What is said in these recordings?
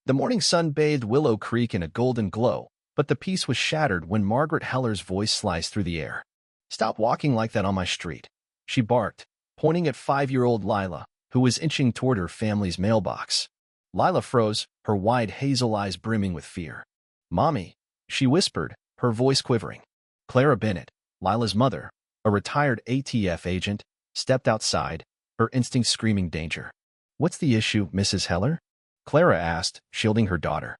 The morning sun bathed Willow Creek in a golden glow, but the peace was shattered when Margaret Heller's voice sliced through the air. "Stop walking like that on my street," she barked, pointing at 5-year-old Lila, who was inching toward her family's mailbox. Lila froze, her wide hazel eyes brimming with fear. "Mommy," she whispered, her voice quivering. Clara Bennett, Lila's mother, a retired ATF agent, stepped outside, her instincts screaming danger. "What's the issue, Mrs. Heller?" Clara asked, shielding her daughter.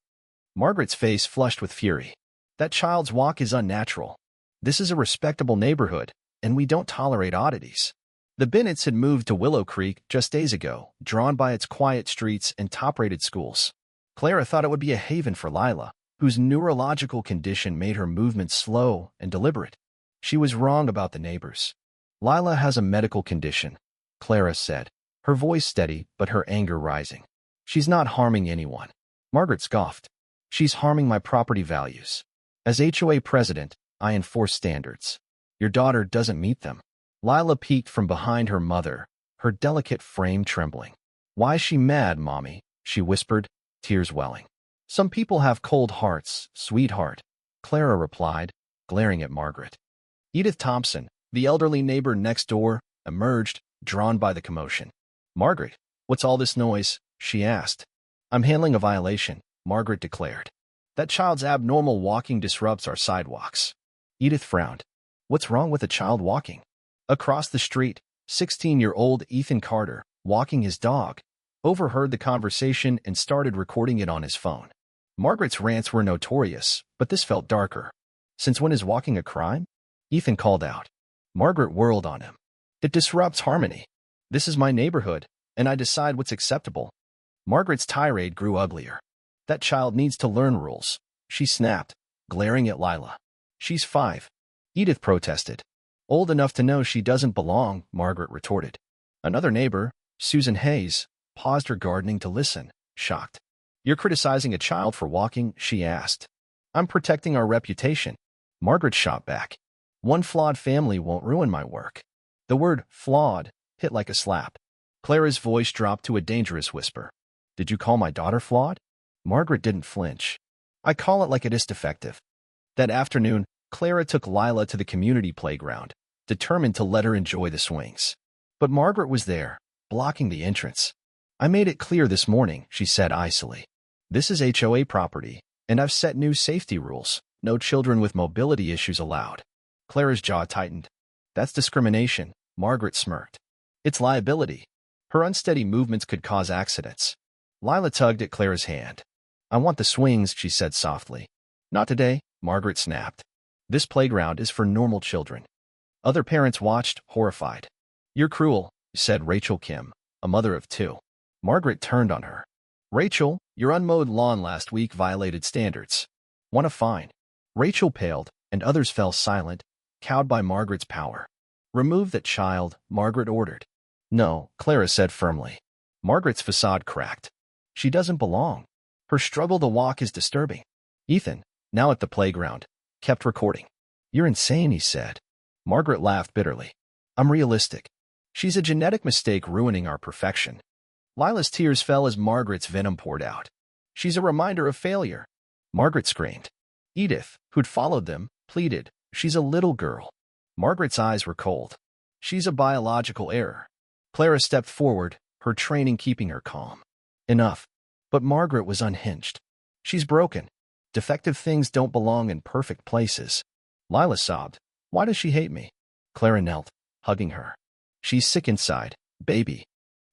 Margaret's face flushed with fury. "That child's walk is unnatural. This is a respectable neighborhood, and we don't tolerate oddities." The Bennetts had moved to Willow Creek just days ago, drawn by its quiet streets and top-rated schools. Clara thought it would be a haven for Lila, whose neurological condition made her movements slow and deliberate. She was wrong about the neighbors. "Lila has a medical condition," Clara said, her voice steady but her anger rising. "She's not harming anyone." Margaret scoffed. "She's harming my property values. As HOA president, I enforce standards. Your daughter doesn't meet them." Lila peeked from behind her mother, her delicate frame trembling. "Why is she mad, Mommy?" she whispered, tears welling. "Some people have cold hearts, sweetheart," Clara replied, glaring at Margaret. Edith Thompson, the elderly neighbor next door, emerged, drawn by the commotion. "Margaret, what's all this noise?" she asked. "I'm handling a violation," Margaret declared. "That child's abnormal walking disrupts our sidewalks." Edith frowned. "What's wrong with a child walking?" Across the street, 16-year-old Ethan Carter, walking his dog, overheard the conversation and started recording it on his phone. Margaret's rants were notorious, but this felt darker. "Since when is walking a crime?" Ethan called out. Margaret whirled on him. "It disrupts harmony. This is my neighborhood, and I decide what's acceptable." Margaret's tirade grew uglier. "That child needs to learn rules," she snapped, glaring at Lila. "She's 5. Edith protested. "Old enough to know she doesn't belong," Margaret retorted. Another neighbor, Susan Hayes, paused her gardening to listen, shocked. "You're criticizing a child for walking?" she asked. "I'm protecting our reputation." Margaret shot back. "One flawed family won't ruin my work." The word flawed hit like a slap. Clara's voice dropped to a dangerous whisper. "Did you call my daughter flawed?" Margaret didn't flinch. "I call it like it is defective." That afternoon, Clara took Lila to the community playground, determined to let her enjoy the swings. But Margaret was there, blocking the entrance. "I made it clear this morning," she said icily. "This is HOA property, and I've set new safety rules. No children with mobility issues allowed." Clara's jaw tightened. "That's discrimination," Margaret smirked. "It's liability. Her unsteady movements could cause accidents." Lila tugged at Clara's hand. "I want the swings," she said softly. "Not today," Margaret snapped. "This playground is for normal children." Other parents watched, horrified. "You're cruel," said Rachel Kim, a mother of 2. Margaret turned on her. "Rachel, your unmowed lawn last week violated standards. Want a fine." Rachel paled, and others fell silent, cowed by Margaret's power. "Remove that child," Margaret ordered. "No," Clara said firmly. Margaret's facade cracked. "She doesn't belong. Her struggle to walk is disturbing." Ethan, now at the playground, kept recording. "You're insane," he said. Margaret laughed bitterly. "I'm realistic. She's a genetic mistake ruining our perfection." Lila's tears fell as Margaret's venom poured out. "She's a reminder of failure." Margaret screamed. Edith, who'd followed them, pleaded. "She's a little girl." Margaret's eyes were cold. "She's a biological error." Clara stepped forward, her training keeping her calm. "Enough." But Margaret was unhinged. "She's broken. Defective things don't belong in perfect places." Lila sobbed. "Why does she hate me?" Clara knelt, hugging her. "She's sick inside, baby."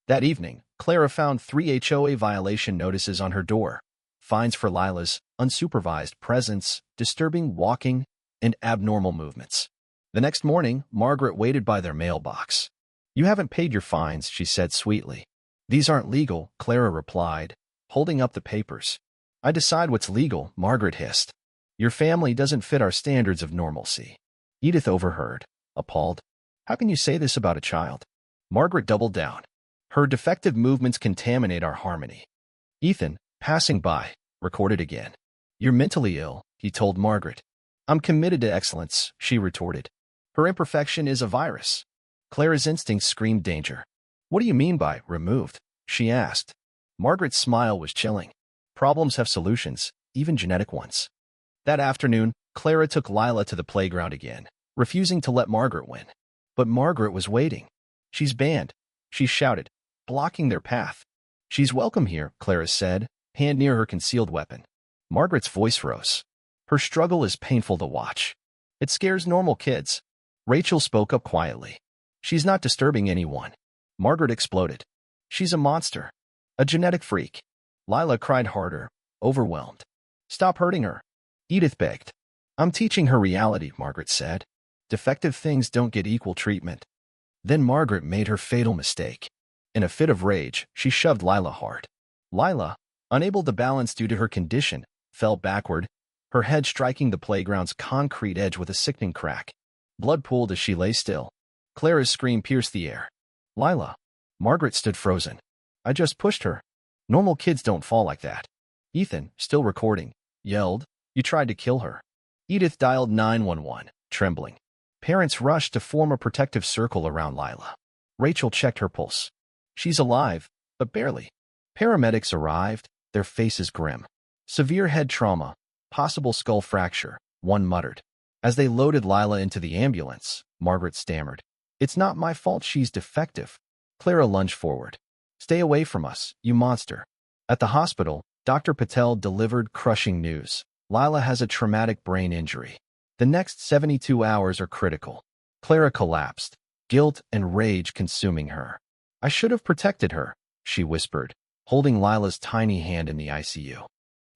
That evening, Clara found 3 HOA violation notices on her door. Fines for Lila's unsupervised presence, disturbing walking, and abnormal movements. The next morning, Margaret waited by their mailbox. "You haven't paid your fines," she said sweetly. "These aren't legal," Clara replied, holding up the papers. "I decide what's legal," Margaret hissed. "Your family doesn't fit our standards of normalcy." Edith overheard, appalled. "How can you say this about a child?" Margaret doubled down. "Her defective movements contaminate our harmony." Ethan, passing by, recorded again. "You're mentally ill," he told Margaret. "I'm committed to excellence," she retorted. "Her imperfection is a virus." Clara's instincts screamed danger. "What do you mean by removed?" she asked. Margaret's smile was chilling. Problems have solutions, even genetic ones. That afternoon, Clara took Lila to the playground again, refusing to let Margaret win. But Margaret was waiting. "She's banned," she shouted, blocking their path. "She's welcome here," Clara said, hand near her concealed weapon. Margaret's voice rose. "Her struggle is painful to watch. It scares normal kids." Rachel spoke up quietly. "She's not disturbing anyone." Margaret exploded. "She's a monster. A genetic freak." Lila cried harder, overwhelmed. "Stop hurting her," Edith begged. "I'm teaching her reality," Margaret said. "Defective things don't get equal treatment." Then Margaret made her fatal mistake. In a fit of rage, she shoved Lila hard. Lila, unable to balance due to her condition, fell backward, her head striking the playground's concrete edge with a sickening crack. Blood pooled as she lay still. Clara's scream pierced the air. "Lila!" Margaret stood frozen. "I just pushed her. Normal kids don't fall like that." Ethan, still recording, yelled, "You tried to kill her." Edith dialed 911, trembling. Parents rushed to form a protective circle around Lila. Rachel checked her pulse. "She's alive, but barely." Paramedics arrived, their faces grim. "Severe head trauma, possible skull fracture," one muttered. As they loaded Lila into the ambulance, Margaret stammered, "It's not my fault she's defective." Clara lunged forward. "Stay away from us, you monster." At the hospital, Dr. Patel delivered crushing news. Lila has a traumatic brain injury. The next 72 hours are critical. Clara collapsed, guilt and rage consuming her. "I should have protected her," she whispered, holding Lila's tiny hand in the ICU.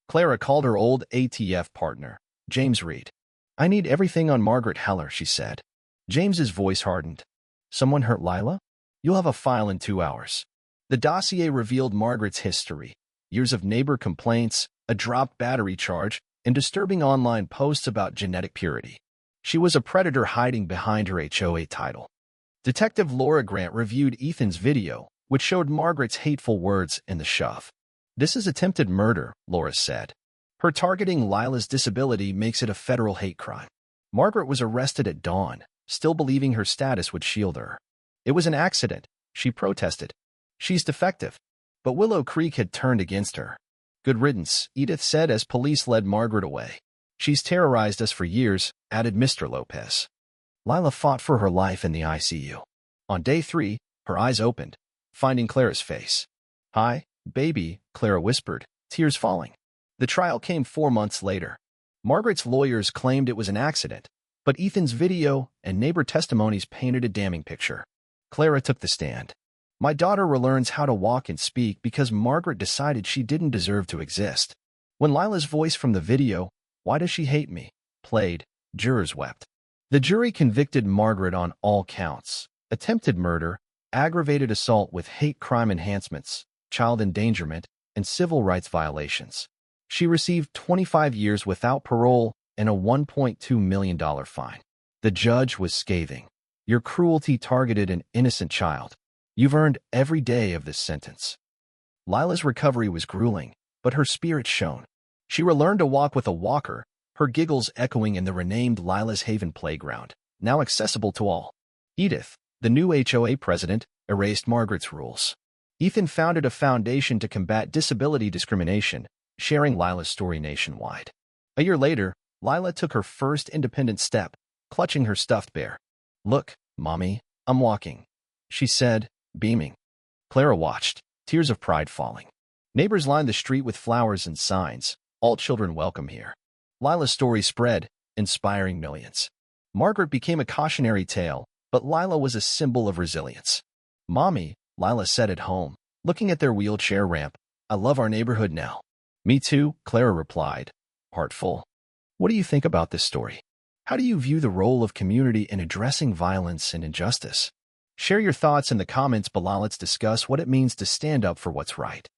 Clara called her old ATF partner, James Reed. "I need everything on Margaret Heller," she said. James's voice hardened. "Someone hurt Lila? You'll have a file in 2 hours." The dossier revealed Margaret's history: years of neighbor complaints, a dropped battery charge, and disturbing online posts about genetic purity. She was a predator hiding behind her HOA title. Detective Laura Grant reviewed Ethan's video, which showed Margaret's hateful words in the shove. "This is attempted murder," Laura said. "Her targeting Lila's disability makes it a federal hate crime." Margaret was arrested at dawn, still believing her status would shield her. "It was an accident," she protested. "She's defective." But Willow Creek had turned against her. "Good riddance," Edith said as police led Margaret away. "She's terrorized us for years," added Mr. Lopez. Lila fought for her life in the ICU. On day 3, her eyes opened, finding Clara's face. "Hi, baby," Clara whispered, tears falling. The trial came 4 months later. Margaret's lawyers claimed it was an accident, but Ethan's video and neighbor testimonies painted a damning picture. Clara took the stand. "My daughter relearns how to walk and speak because Margaret decided she didn't deserve to exist." When Lila's voice from the video, "Why does she hate me?" played, jurors wept. The jury convicted Margaret on all counts: attempted murder, aggravated assault with hate crime enhancements, child endangerment, and civil rights violations. She received 25 years without parole and a $1.2 million fine. The judge was scathing. "Your cruelty targeted an innocent child. You've earned every day of this sentence." Lila's recovery was grueling, but her spirit shone. She relearned to walk with a walker, her giggles echoing in the renamed Lila's Haven playground, now accessible to all. Edith, the new HOA president, erased Margaret's rules. Ethan founded a foundation to combat disability discrimination, sharing Lila's story nationwide. A year later, Lila took her first independent step, clutching her stuffed bear. "Look, Mommy, I'm walking," she said, beaming. Clara watched, tears of pride falling. Neighbors lined the street with flowers and signs, "All children welcome here." Lila's story spread, inspiring millions. Margaret became a cautionary tale, but Lila was a symbol of resilience. "Mommy," Lila said at home, looking at their wheelchair ramp, "I love our neighborhood now." "Me too," Clara replied, heart full. What do you think about this story? How do you view the role of community in addressing violence and injustice? Share your thoughts in the comments below. Let's discuss what it means to stand up for what's right.